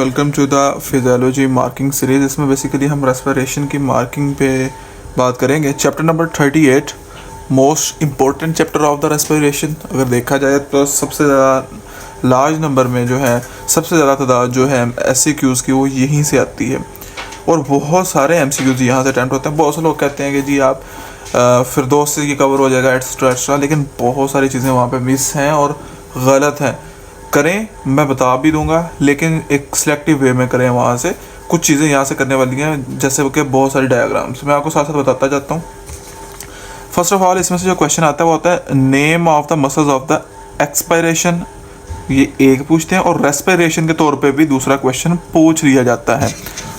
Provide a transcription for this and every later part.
Welcome to the physiology marking series. इसमें basically हम respiration की मार्किंग पे बात करेंगे। Chapter number 38 most important chapter of the respiration. अगर देखा जाए तो सबसे ज़्यादा लार्ज नंबर में जो है सबसे ज़्यादा तादाद जो है SCQs की वो यहीं से आती है और बहुत सारे MCQs यहाँ से अटैम्प्ट होते हैं। बहुत से लोग कहते हैं कि जी आप फिर दोस्त से ये कवर हो जाएगा एक्स्ट्रा एक्स्ट्रा, लेकिन बहुत सारी चीज़ें वहाँ पे मिस हैं और गलत हैं। करें, मैं बता भी दूंगा, लेकिन एक सिलेक्टिव वे में करें। वहाँ से कुछ चीज़ें यहाँ से करने वाली हैं, जैसे कि बहुत सारी डायग्राम्स मैं आपको साथ साथ बताता जाता हूँ। फर्स्ट ऑफ ऑल इसमें से जो क्वेश्चन आता है वो आता है name of the muscles of the expiration, ये एक पूछते हैं, और रेस्पिरेशन के तौर पे भी दूसरा क्वेश्चन पूछ लिया जाता है।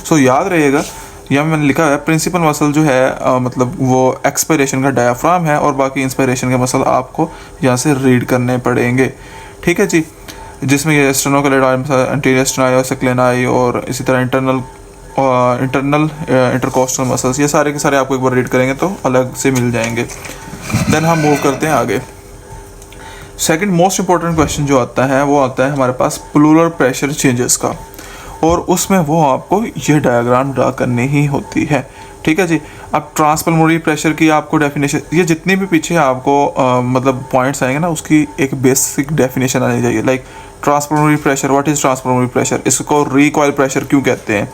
सो याद रहेगा, यहाँ मैंने लिखा है प्रिंसिपल मसल जो है मतलब वो एक्सपायरेशन का डायफ्राम है, और बाकी इंस्पायरेशन के मसल आपको यहाँ से रीड करने पड़ेंगे। ठीक है जी, जिसमें ये स्टेनोकोलेडाइड, एंटीरियर स्टेनोई, सेक्लेनाई और इसी तरह इंटरनल इंटरकोस्टल मसल्स, ये सारे के सारे आपको एक बार रीड करेंगे तो अलग से मिल जाएंगे। देन हम मूव करते हैं आगे। सेकंड मोस्ट इंपॉर्टेंट क्वेश्चन जो आता है वो आता है हमारे पास प्लूरल प्रेशर चेंजेस का, और उसमें वो आपको ये डायग्राम ड्रा करनी ही होती है। ठीक है जी। अब ट्रांसपल्मोनरी प्रेशर की आपको डेफिनेशन, ये जितनी भी पीछे आपको मतलब पॉइंट्स आएंगे ना, उसकी एक बेसिक डेफिनेशन आनी चाहिए। Like transpulmonary pressure, what is transpulmonary pressure, इसको रिकॉइल प्रेशर क्यों कहते हैं,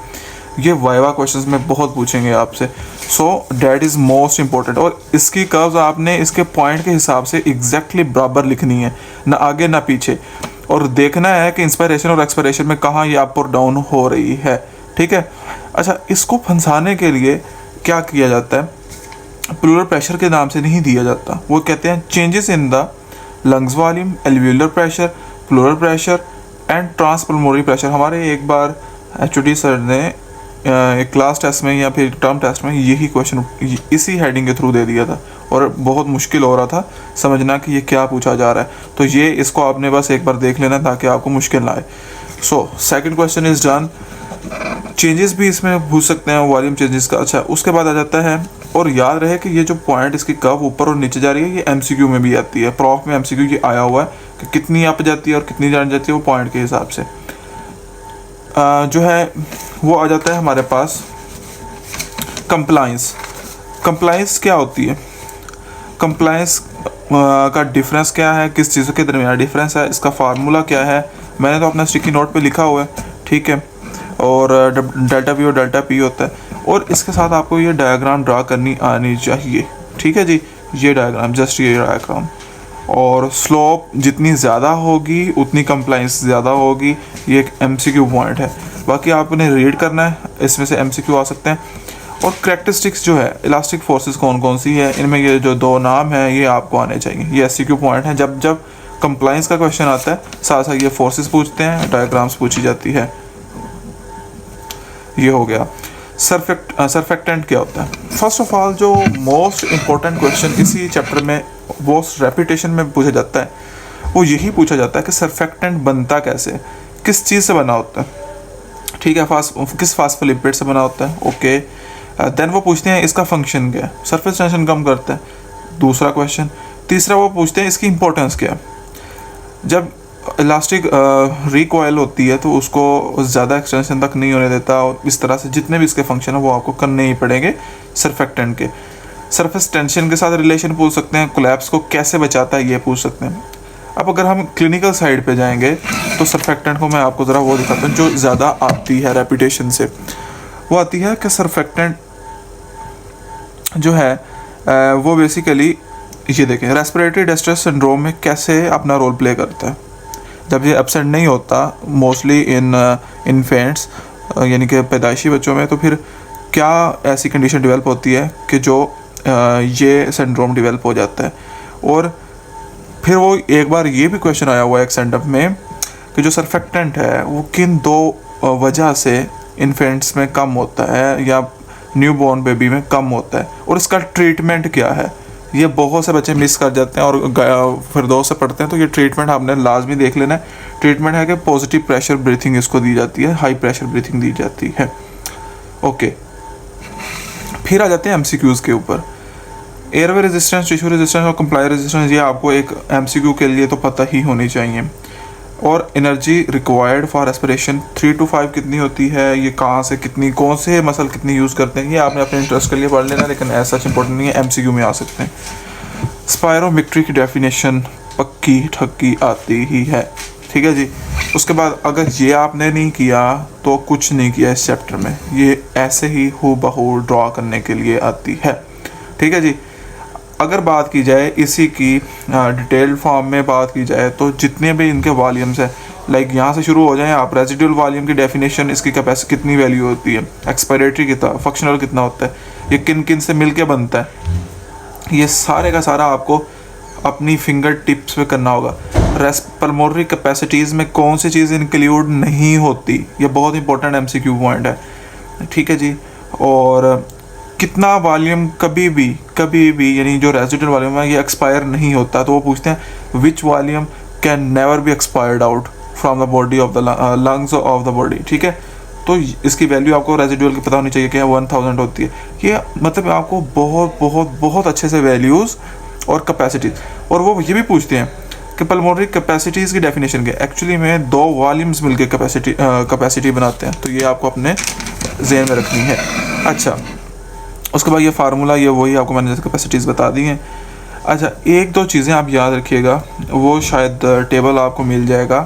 ये वाइवा क्वेश्चंस में बहुत पूछेंगे आपसे। So that is most important, और इसकी कर्व्स आपने इसके पॉइंट के हिसाब से एग्जैक्टली बराबर लिखनी है, ना आगे ना पीछे, और देखना है कि इंस्पायरेशन और एक्सपायरेशन में कहाँ ये अप और डाउन हो रही है। ठीक है। अच्छा, इसको फंसाने के लिए क्या किया जाता है, प्लूरल प्रेशर के नाम से नहीं दिया जाता, वो कहते हैं changes in the lungs volume, alveolar pressure, plural pressure and transpulmonary pressure. हमारे एक बार HOD सर ने एक क्लास टेस्ट में या फिर टर्म टेस्ट में यही क्वेश्चन इसी हेडिंग के थ्रू दे दिया था, और बहुत मुश्किल हो रहा था समझना कि ये क्या पूछा जा रहा है। तो ये इसको आपने बस एक बार देख लेना ताकि आपको मुश्किल ना आए। So second question is done. Changes भी इसमें पूछ सकते हैं, वॉल्यूम चेंजेस का। अच्छा, उसके बाद आ जाता है, और याद रहे कि ये जो पॉइंट इसकी कर्व ऊपर और नीचे जा रही है, ये MCQ में भी आती है। प्रॉफ में MCQ ये आया हुआ है कि कितनी अप जाती है और कितनी जान जाती है, वो पॉइंट के हिसाब से जो है वो आ जाता है हमारे पास कंप्लायंस। कंप्लायंस क्या होती है, कंप्लायंस का डिफरेंस क्या है, किस चीज़ों के दरमियान डिफरेंस है, इसका फार्मूला क्या है, मैंने तो अपना स्टिकी नोट पे लिखा हुआ है। ठीक है। और डेल्टा V और डेल्टा P होता है, और इसके साथ आपको ये डायग्राम ड्रा करनी आनी चाहिए। ठीक है जी, ये डायग्राम, जस्ट ये डायग्राम। और स्लोप जितनी ज़्यादा होगी उतनी कंप्लायंस ज़्यादा होगी, ये एक MCQ पॉइंट है। बाकी आपने रीड करना है, इसमें से MCQ आ सकते हैं। और करैक्टरिस्टिक्स जो है, इलास्टिक फोर्सेस कौन कौन सी है, इनमें ये जो दो नाम हैं ये आपको आने चाहिए। ये SCQ पॉइंट है। जब जब कंप्लायंस का क्वेश्चन आता है साथ साथ ये फोर्सेस पूछते हैं, डायग्राम्स पूछी जाती है। ये हो गया। सरफेक्टेंट क्या होता है। फर्स्ट ऑफ ऑल जो मोस्ट इम्पोर्टेंट क्वेश्चन इसी चैप्टर में मोस्ट रेपिटेशन में पूछा जाता है, वो यही पूछा जाता है कि सरफेक्टेंट बनता कैसे, किस चीज़ से बना होता है। ठीक है, किस फास्फोलिपिड से बना होता है। ओके। देन वो पूछते हैं इसका फंक्शन क्या है, सरफेस टेंशन कम करता है, दूसरा क्वेश्चन। तीसरा वो पूछते हैं इसकी इंपॉर्टेंस क्या है। जब इलास्टिक रिकॉयल होती है तो उसको ज़्यादा एक्सटेंशन तक नहीं होने देता, और इस तरह से जितने भी इसके फंक्शन है वो आपको करने ही पड़ेंगे सरफेक्टेंट के। सरफेस टेंशन के साथ रिलेशन पूछ सकते हैं, कोलैप्स को कैसे बचाता है ये पूछ सकते हैं। अब अगर हम क्लिनिकल साइड पे जाएंगे तो सरफेक्टेंट को मैं आपको ज़रा वो दिखाता हूँ जो ज़्यादा आती है रेपिटेशन से। वो आती है कि सरफेक्टेंट जो है वो बेसिकली ये देखें रेस्पिरेटरी डिस्ट्रेस सिंड्रोम में कैसे अपना रोल प्ले करता है। जब ये एब्सेंट नहीं होता मोस्टली इन इन्फेंट्स यानी कि पैदाइशी बच्चों में, तो फिर क्या ऐसी कंडीशन डेवलप होती है कि जो ये सिंड्रोम डेवलप हो जाता है। और फिर वो एक बार ये भी क्वेश्चन आया हुआ है एक सेंटअप में कि जो सरफेक्टेंट है वो किन दो वजह से इन्फेंट्स में कम होता है या न्यूबॉर्न बेबी में कम होता है, और इसका ट्रीटमेंट क्या है। ये बहुत से बच्चे मिस कर जाते हैं और फिर दो से पढ़ते हैं, तो ये ट्रीटमेंट आपने लाजमी देख लेना है। ट्रीटमेंट है कि पॉजिटिव प्रेशर ब्रीथिंग इसको दी जाती है, हाई प्रेशर ब्रीथिंग दी जाती है। ओके, फिर आ जाते हैं MCQs के ऊपर। एयरवे रेजिस्टेंस, टिश्यू रेजिस्टेंस और कंप्लाई रेजिस्टेंस, ये आपको एक MCQ के लिए तो पता ही होनी चाहिए। और energy required for respiration 3 to 5 कितनी होती है, ये कहाँ से कितनी, कौन से मसल कितनी यूज़ करते हैं, ये आपने अपने इंटरेस्ट के लिए पढ़ लेना, लेकिन ऐसा इंपॉर्टेंट नहीं है, MCQ में आ सकते हैं। स्पायरोमेट्री की डेफिनेशन पक्की ठक्की आती ही है, ठीक है जी। उसके बाद अगर ये आपने नहीं किया तो कुछ नहीं किया इस चैप्टर में, ये ऐसे ही हूबहू ड्रॉ करने के लिए आती है, ठीक है जी। अगर बात की जाए इसी की डिटेल्ड फॉर्म में बात की जाए तो जितने भी इनके वॉल्यूम्स हैं, लाइक यहाँ से शुरू हो जाएं आप, रेजिडुअल वॉल्यूम की डेफिनेशन, इसकी कैपेसिटी कितनी वैल्यू होती है, एक्सपायरेटरी कितना, फंक्शनल कितना होता है, ये किन किन से मिलके बनता है, ये सारे का सारा आपको अपनी फिंगर टिप्स पे करना होगा। पल्मोनरी कैपेसिटीज़ में कौन सी चीज़ इंक्लूड नहीं होती, ये बहुत इंपॉर्टेंट MCQ पॉइंट है, ठीक है जी। और कितना वॉल्यूम कभी भी यानी जो रेजिडुअल वॉल्यूम है ये एक्सपायर नहीं होता, तो वो पूछते हैं which volume can never be expired out from the body of the lungs of the body, ठीक है। तो इसकी वैल्यू आपको रेजिडुअल की पता होनी चाहिए कि 1000 होती है। ये मतलब आपको बहुत बहुत बहुत अच्छे से वैल्यूज़ और कैपेसिटीज, और वो ये भी पूछते हैं कि पल्मोनरी कैपेसिटीज़ की डेफिनेशन क्या है। एक्चुअली में 2 वॉल्यूम्स मिलके कैपेसिटी बनाते हैं, तो ये आपको अपने जहन में रखनी है। अच्छा, उसके बाद ये फार्मूला, ये वही आपको मैंने जैसे कैपेसिटीज़ बता दी हैं। अच्छा, 1-2 चीज़ें आप याद रखिएगा, वो शायद टेबल आपको मिल जाएगा,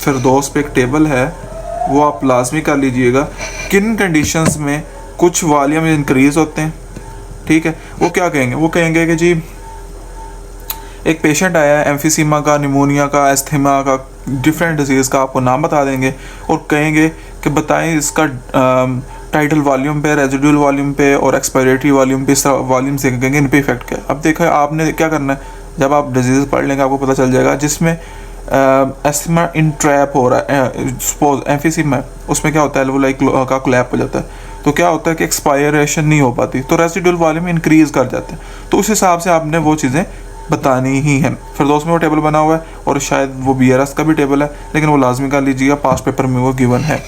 फिर दोस्त पे एक टेबल है, वो आप लाजमी कर लीजिएगा। किन कंडीशंस में कुछ वॉल्यूम इंक्रीज़ होते हैं, ठीक है। वो क्या कहेंगे, वो कहेंगे कि जी एक पेशेंट आया है, एम्फीसीमा का, निमोनिया का, एस्थमा का, डिफरेंट डिजीज़ का आपको नाम बता देंगे और कहेंगे कि बताएं इसका टाइटल वॉल्यूम पे, रेजिडुअल वॉल्यूम पे और एक्सपायरेटरी वॉल्यूम पे, इस तरह वॉल्यूम से कहेंगे इन पे इफेक्ट क्या है। अब देखो आपने क्या करना है, जब आप डिजीज़ पढ़ लेंगे आपको पता चल जाएगा। जिसमें एस्थमा इन ट्रैप हो रहा है, सपोज एम्फीसीमा है, उसमें क्या होता है, वो लाइक का कोलैप हो जाता है, तो क्या होता है कि एक्सपायरेशन नहीं हो पाती, तो रेजिडुअल वॉल्यूम इंक्रीज़ कर जाते हैं। तो उस हिसाब से आपने वो चीज़ें बतानी ही है। फिर दोस्त में वो टेबल बना हुआ है और शायद वो BRS का भी टेबल है, लेकिन वो लाजमी कर लीजिएगा, पास पेपर में वो गिवन है,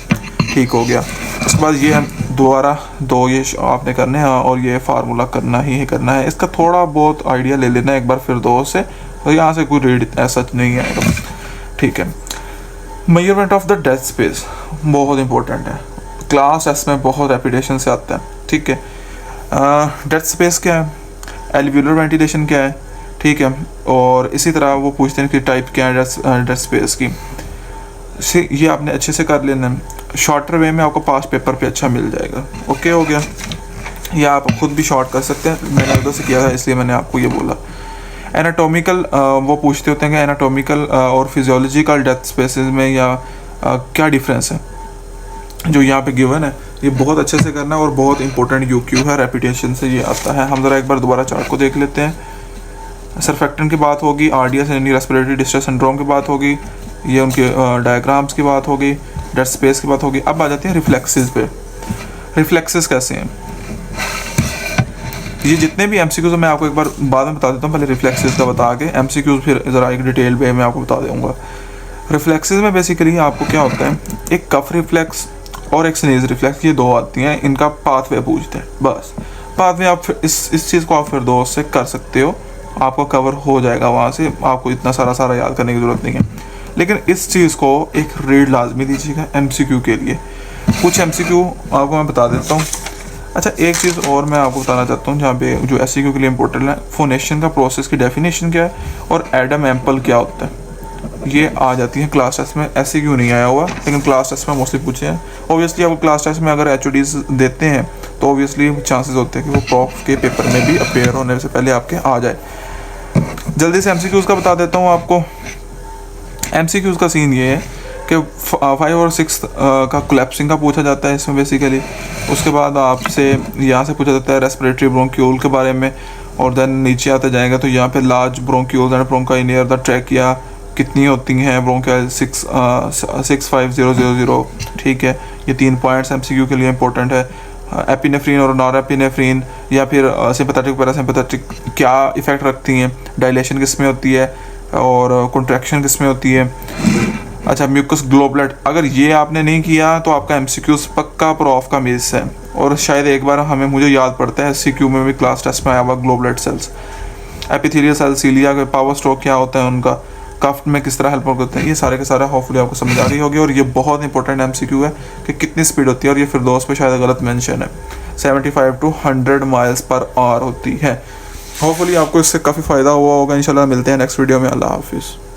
ठीक हो गया। उसके बाद ये दोबारा 2 ये आपने करने हैं और ये फार्मूला करना ही करना है। इसका थोड़ा बहुत आइडिया ले लेना है एक बार फिर दोस्त से, तो यहाँ से कोई रीड ऐसा नहीं आएगा, ठीक है। Measurement of the dead space बहुत इंपॉर्टेंट है, क्लास एस में बहुत रेपिटेशन से आता है, ठीक है। डेड स्पेस क्या है, एल्वियोलर वेंटिलेशन क्या है, ठीक है। और इसी तरह वो पूछते हैं कि टाइप क्या है डेड स्पेस की, ये आपने अच्छे से कर लेना है। शॉर्टर वे में आपको पास पेपर पे अच्छा मिल जाएगा, ओके हो गया। या आप खुद भी शॉर्ट कर सकते हैं, मैंने उधर से किया था इसलिए मैंने आपको ये बोला। एनाटॉमिकल वो पूछते होते हैं कि एनाटॉमिकल और फिजियोलॉजिकल डेथ स्पेसेस में या क्या डिफरेंस है, जो यहाँ पे गिवन है, ये बहुत अच्छे से करना है और बहुत इंपॉर्टेंट UQ है, रेपिटेशन से ये आता है। हम ज़रा एक बार दोबारा चार्ट को देख लेते हैं। सरफेक्टेंट की बात होगी, RDS यानी रेस्पिरेटरी डिस्ट्रेस सिंड्रोम की बात होगी, ये उनके डायग्राम्स की बात होगी, डेड स्पेस की बात होगी। अब आ जाते हैं रिफ्लेक्सेस पे। रिफ्लेक्सेस कैसे हैं, ये जितने भी MCQs मैं आपको एक बार बाद में बता देता हूँ, पहले रिफ्लेक्सेस का बता के MCQs फिर ज़रा एक डिटेल वे में आपको बता दूँगा। रिफ्लेक्सेस में बेसिकली आपको क्या होता है, एक कफ रिफ्लेक्स और एक स्नीज रिफ्लेक्स, ये 2 आती हैं, इनका पाथवे पूछते हैं। बस पाथवे आप इस चीज़ को आप फिर 2 से कर सकते हो, आपको कवर हो जाएगा वहाँ से, आपको इतना सारा याद करने की ज़रूरत नहीं है। लेकिन इस चीज़ को एक रीड लाजमी दीजिएगा MCQ के लिए। कुछ MCQ आपको मैं बता देता हूँ। अच्छा, एक चीज़ और मैं आपको बताना चाहता हूँ जहाँ पे जो SCQ के लिए इंपॉर्टेंट है, फोनेशन का प्रोसेस की डेफिनेशन क्या है और एडम एम्पल क्या होता है, ये आ जाती है क्लास टेस्ट में। SCQ नहीं आया हुआ, लेकिन क्लास टेस्ट में मोस्टली पूछे हैं। ऑब्वियसली आप क्लास टेस्ट में अगर HODs देते हैं तो ऑब्वियसली चांसेस होते हैं कि वो प्रॉफ के पेपर में भी अपेयर होने से पहले आपके आ जाए। जल्दी से MCQs का बता देता हूँ आपको। MCQs का सीन ये है कि 5 और 6 का कोलैप्सिंग का पूछा जाता है इसमें बेसिकली। उसके बाद आपसे यहाँ से पूछा जाता है रेस्पिरेटरी ब्रोंक्यूल के बारे में, और देन नीचे आते जाएगा तो यहाँ पे large bronchioles and bronchi near the trachea कितनी होती हैं, ब्रोंकाई 65000, ठीक है। ये 3 पॉइंट्स MCQ के लिए इंपॉर्टेंट है। एपिनेफ्रीन और नॉर एपिनेफ्रीन या फिर सिंपैथेटिक पैरासिम्पैथेटिक क्या इफेक्ट रखती हैं, डायलेशन किस में होती है और कॉन्ट्रैक्शन किस में होती है। अच्छा, म्यूकस ग्लोबुलेट, अगर ये आपने नहीं किया तो आपका MCQs पक्का प्रॉफ का मिस है। और शायद एक बार मुझे याद पड़ता है SCQ में भी क्लास टेस्ट में आया हुआ ग्लोबुलेट सेल्स। एपिथेलियल सेल, सीलिया के पावर स्ट्रोक क्या होता है उनका, कफ में किस तरह हेल्प करते हैं, ये सारे के सारा होपफुली आपको समझ आ रही होगी। और ये बहुत इंपॉर्टेंट MCQ है कि कितनी स्पीड होती है, और ये फिरदौस पे शायद गलत मेंशन है, 75 to 100 माइल्स पर आवर होती है। होपफुली आपको इससे काफ़ी फ़ायदा हुआ होगा। इंशाल्लाह मिलते हैं नेक्स्ट वीडियो में। अल्लाह हाफिज़।